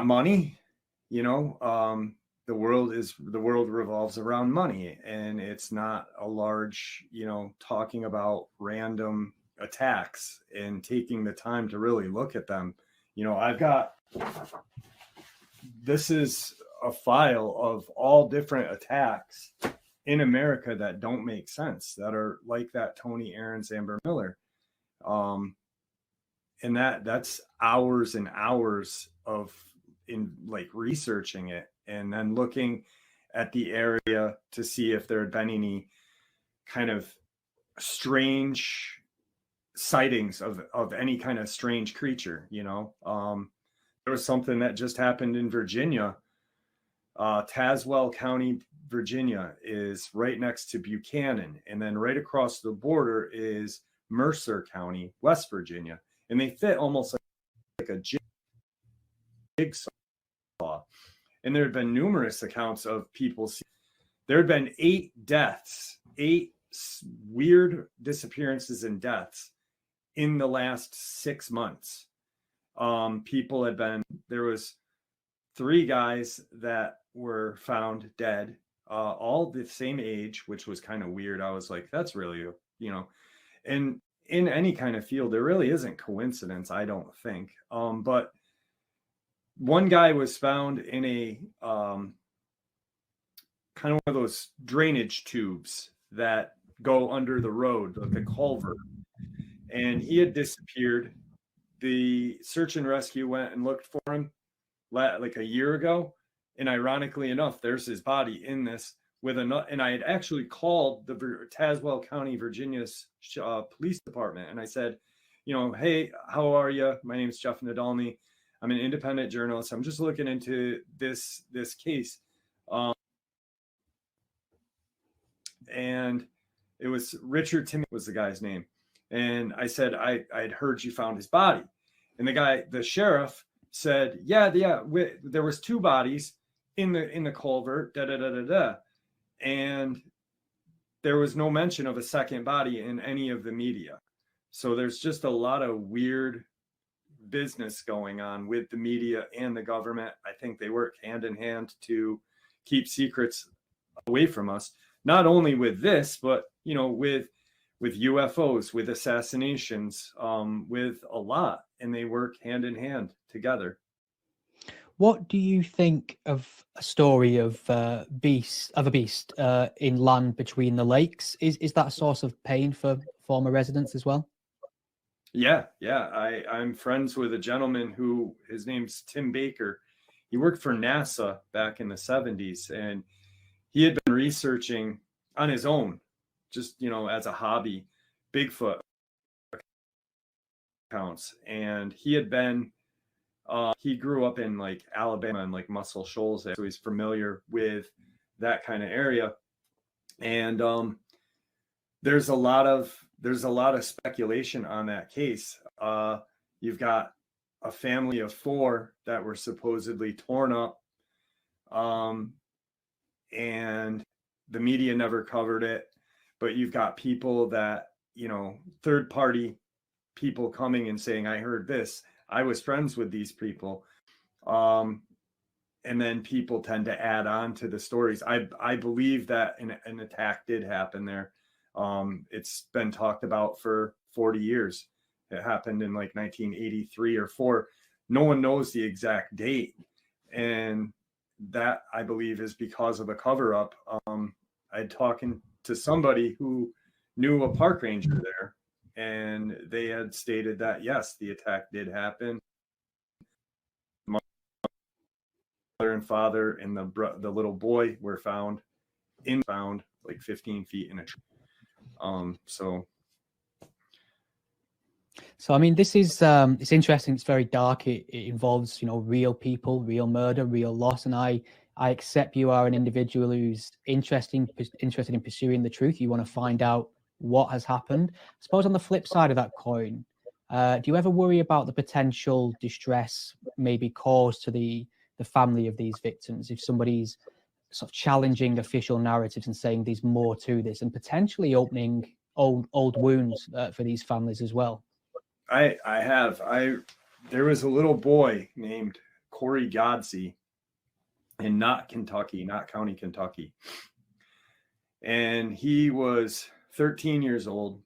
money. The world revolves around money, and it's not a large, talking about random attacks and taking the time to really look at them. This is a file of all different attacks in America that don't make sense, that are like that Tony Aarons, Amber Miller. And that's hours and hours of researching it and then looking at the area to see if there had been any kind of strange sightings of any kind of strange creature. There was something that just happened in Virginia. Tazewell County, Virginia is right next to Buchanan. And then right across the border is Mercer County, West Virginia. And they fit almost like a jigsaw. And there had been numerous accounts of people. There had been 8 deaths, 8 weird disappearances and deaths in the last 6 months. There was 3 guys that were found dead, all the same age, which was kind of weird. I was like, that's really, and in any kind of field, there really isn't coincidence, I don't think. But one guy was found in a kind of one of those drainage tubes that go under the road, like a culvert, and he had disappeared. The search and rescue went and looked for him like a year ago, and ironically enough, there's his body in this with a. And I had actually called the Tazewell County, Virginia's police department, and I said, hey, how are you? My name is Jeff Nadolny. I'm an independent journalist. I'm just looking into this case. And it was Richard Timmy was the guy's name. And I said, I'd heard you found his body. And the sheriff said, yeah, there was 2 bodies in the culvert, and there was no mention of a second body in any of the media. So there's just a lot of weird business going on with the media and the government. I think they work hand in hand to keep secrets away from us, not only with this, but with UFOs, with assassinations, with a lot, and they work hand in hand together. What do you think of a story of a beast in land between the lakes? Is that a source of pain for former residents as well? Yeah. I'm friends with a gentleman who, his name's Tim Baker. He worked for NASA back in the 70s, and he had been researching on his own, just, as a hobby, Bigfoot accounts. And he had been, he grew up in like Alabama and like Muscle Shoals, so he's familiar with that kind of area. And there's a lot of speculation on that case. You've got a family of 4 that were supposedly torn up, and the media never covered it. But you've got people that, third party people coming and saying, I heard this, I was friends with these people. And then people tend to add on to the stories. I believe that an attack did happen there. It's been talked about for 40 years. It happened in like 1983 or 4. No one knows the exact date. And that, I believe, is because of a cover up. I'd talking to somebody who knew a park ranger there, and they had stated that, yes, the attack did happen. Mother and father and the little boy were found like 15 feet in a tree. So I mean, this is it's interesting. It's very dark. It involves real people, real murder, real loss. And I accept you are an individual who's interested in pursuing the truth. You want to find out what has happened. I suppose on the flip side of that coin, do you ever worry about the potential distress maybe caused to the family of these victims if somebody's sort of challenging official narratives and saying there's more to this, and potentially opening old wounds for these families as well? There was a little boy named Corey Godsey in Knott County, Kentucky. And he was 13 years old,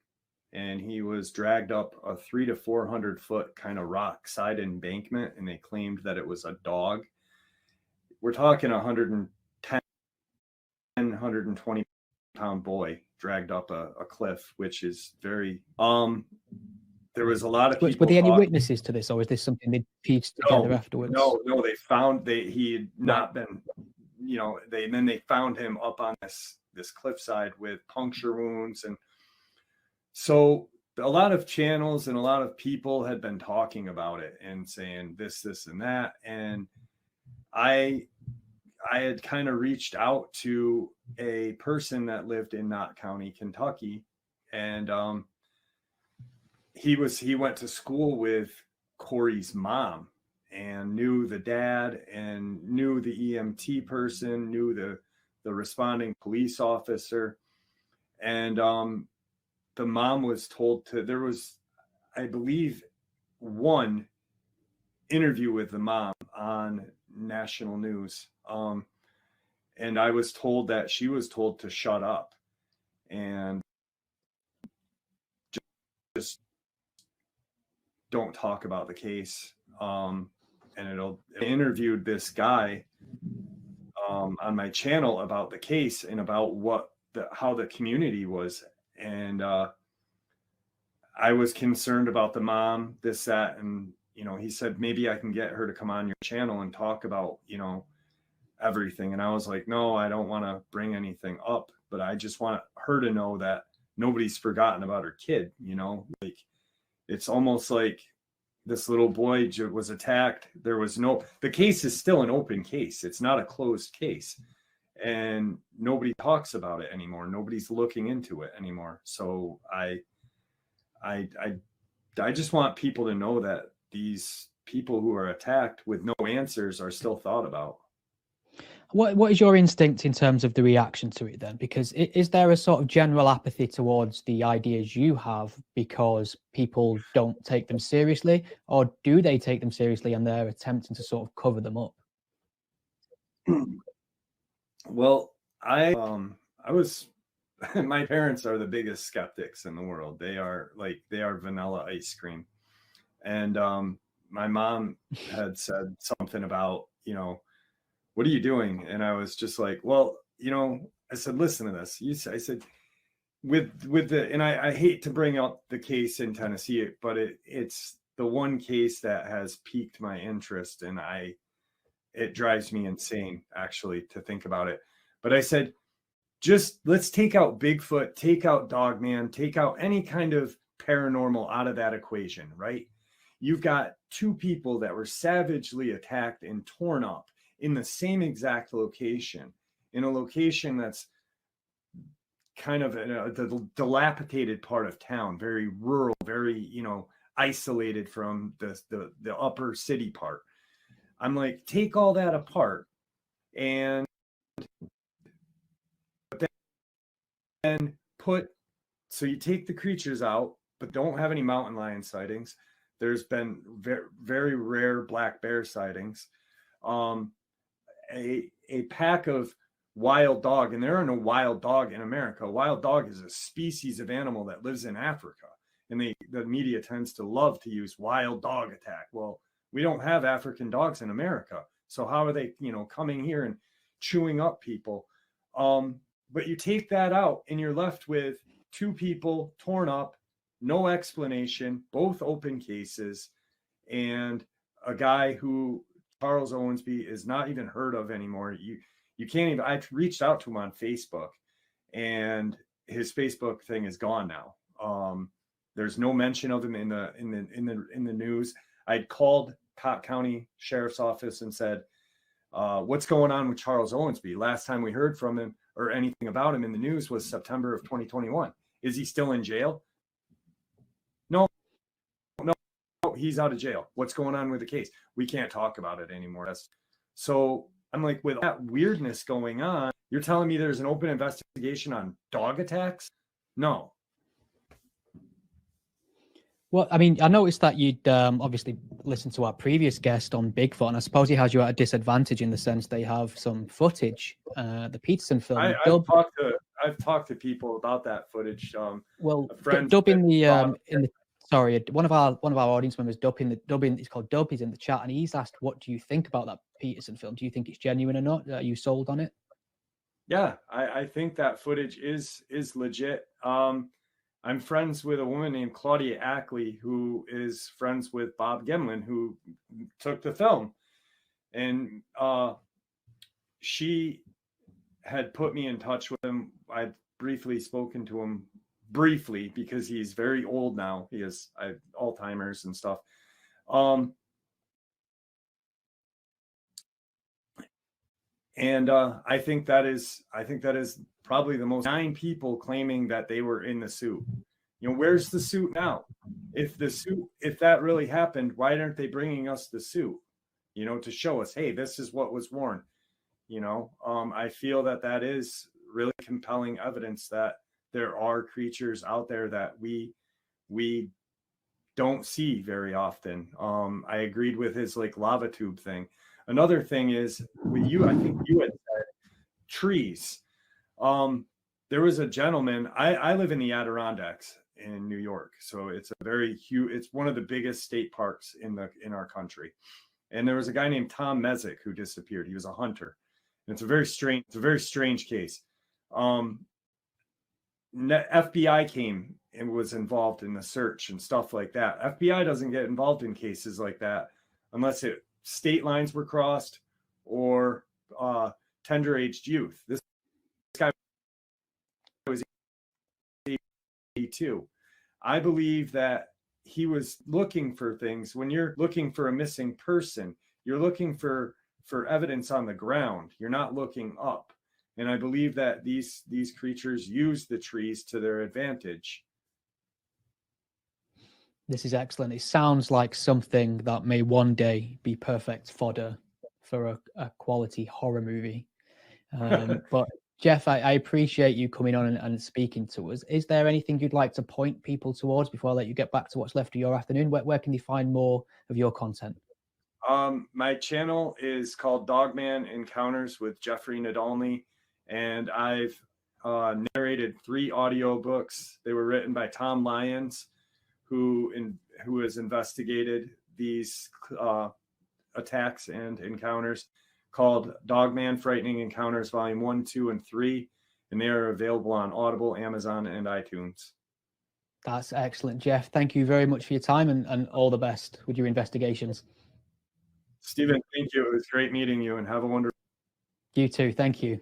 and he was dragged up a 300 to 400 foot kind of rock side embankment, and they claimed that it was a dog. We're talking 110, 120 pound boy dragged up a cliff, which is very, there was a lot of people. Were there any witnesses to this, or is this something they pieced together afterwards? No, they found he had not been, they found him up on this cliffside with puncture wounds. And so a lot of channels and a lot of people had been talking about it and saying this and that. And I had kind of reached out to a person that lived in Knott County, Kentucky, and he went to school with Corey's mom and knew the dad and knew the EMT person, knew the responding police officer. And the mom was told there was, I believe, one interview with the mom on national news. And I was told that she was told to shut up and just don't talk about the case. And I interviewed this guy on my channel about the case and about how the community was. And I was concerned about the mom, this, that, and, he said, maybe I can get her to come on your channel and talk about, everything. And I was like, no, I don't want to bring anything up, but I just want her to know that nobody's forgotten about her kid, like it's almost like this little boy was attacked. The case is still an open case. It's not a closed case, and nobody talks about it anymore. Nobody's looking into it anymore. So I just want people to know that these people who are attacked with no answers are still thought about. What is your instinct in terms of the reaction to it then? Because is there a sort of general apathy towards the ideas you have because people don't take them seriously, or do they take them seriously and they're attempting to sort of cover them up? Well, I was my parents are the biggest skeptics in the world. They are vanilla ice cream. And my mom had said something about, what are you doing? And I was just like, well, I said, listen to this. I said, with the, and I hate to bring up the case in Tennessee, but it's the one case that has piqued my interest, and it drives me insane actually to think about it. But I said, just let's take out Bigfoot, take out Dogman, take out any kind of paranormal out of that equation, right? You've got two people that were savagely attacked and torn up in the same exact location, in a location that's kind of in the dilapidated part of town, very rural, very, isolated from the upper city part. I'm like, take all that apart and then so you take the creatures out, but don't have any mountain lion sightings. There's been very, very rare black bear sightings. A pack of wild dog, and there are no wild dog in America. A wild dog is a species of animal that lives in Africa, and the media tends to love to use wild dog attack. Well, we don't have African dogs in America, so how are they, coming here and chewing up people? But you take that out, and you're left with two people torn up, no explanation, both open cases, and a guy who Charles Owensby is not even heard of anymore. You can't even. I've reached out to him on Facebook, and his Facebook thing is gone now. There's no mention of him in the news. I'd called Cobb County Sheriff's Office and said, "What's going on with Charles Owensby? Last time we heard from him or anything about him in the news was September of 2021. Is he still in jail?" No, he's out of jail. What's going on with the case? We can't talk about it anymore. So I'm like, with that weirdness going on, you're telling me there's an open investigation on dog attacks? No. Well, I mean, I noticed that you'd obviously listened to our previous guest on Bigfoot, and I suppose he has you at a disadvantage in the sense they have some footage, the Peterson film. I've talked to people about that footage. One of our audience members, Dubbing, it's called Dub, he's in the chat, and he's asked, what do you think about that Peterson film? Do you think it's genuine or not? Are you sold on it? Yeah, I think that footage is legit. I'm friends with a woman named Claudia Ackley, who is friends with Bob Gemlin, who took the film. And she had put me in touch with him. I'd briefly spoken to him because he's very old now. He has Alzheimer's and stuff. And I think that is probably the most 9 people claiming that they were in the suit. Where's the suit now? If that really happened, why aren't they bringing us the suit? To show us, hey, this is what was worn. I feel that is really compelling evidence that there are creatures out there that we don't see very often. I agreed with his like lava tube thing. Another thing is with you, I think you had said trees. There was a gentleman. I live in the Adirondacks in New York, so it's a very huge. It's one of the biggest state parks in our country. And there was a guy named Tom Mezek who disappeared. He was a hunter. And it's a very strange case. FBI came and was involved in the search and stuff like that. FBI doesn't get involved in cases like that unless state lines were crossed or tender-aged youth. This guy was 82. I believe that he was looking for things. When you're looking for a missing person, you're looking for evidence on the ground. You're not looking up. And I believe that these creatures use the trees to their advantage. This is excellent. It sounds like something that may one day be perfect fodder for a quality horror movie. But Jeff, I appreciate you coming on and speaking to us. Is there anything you'd like to point people towards before I let you get back to what's left of your afternoon? Where can they find more of your content? My channel is called Dogman Encounters with Jeffrey Nadolny, and I've narrated 3 audiobooks. They were written by Tom Lyons, who has investigated these attacks and encounters, called Dogman Frightening Encounters Volume 1, 2, and 3, and they are available on Audible, Amazon, and iTunes. That's excellent, Jeff. Thank you very much for your time and all the best with your investigations. Stephen, thank you. It was great meeting you, and have a wonderful. You too. Thank you.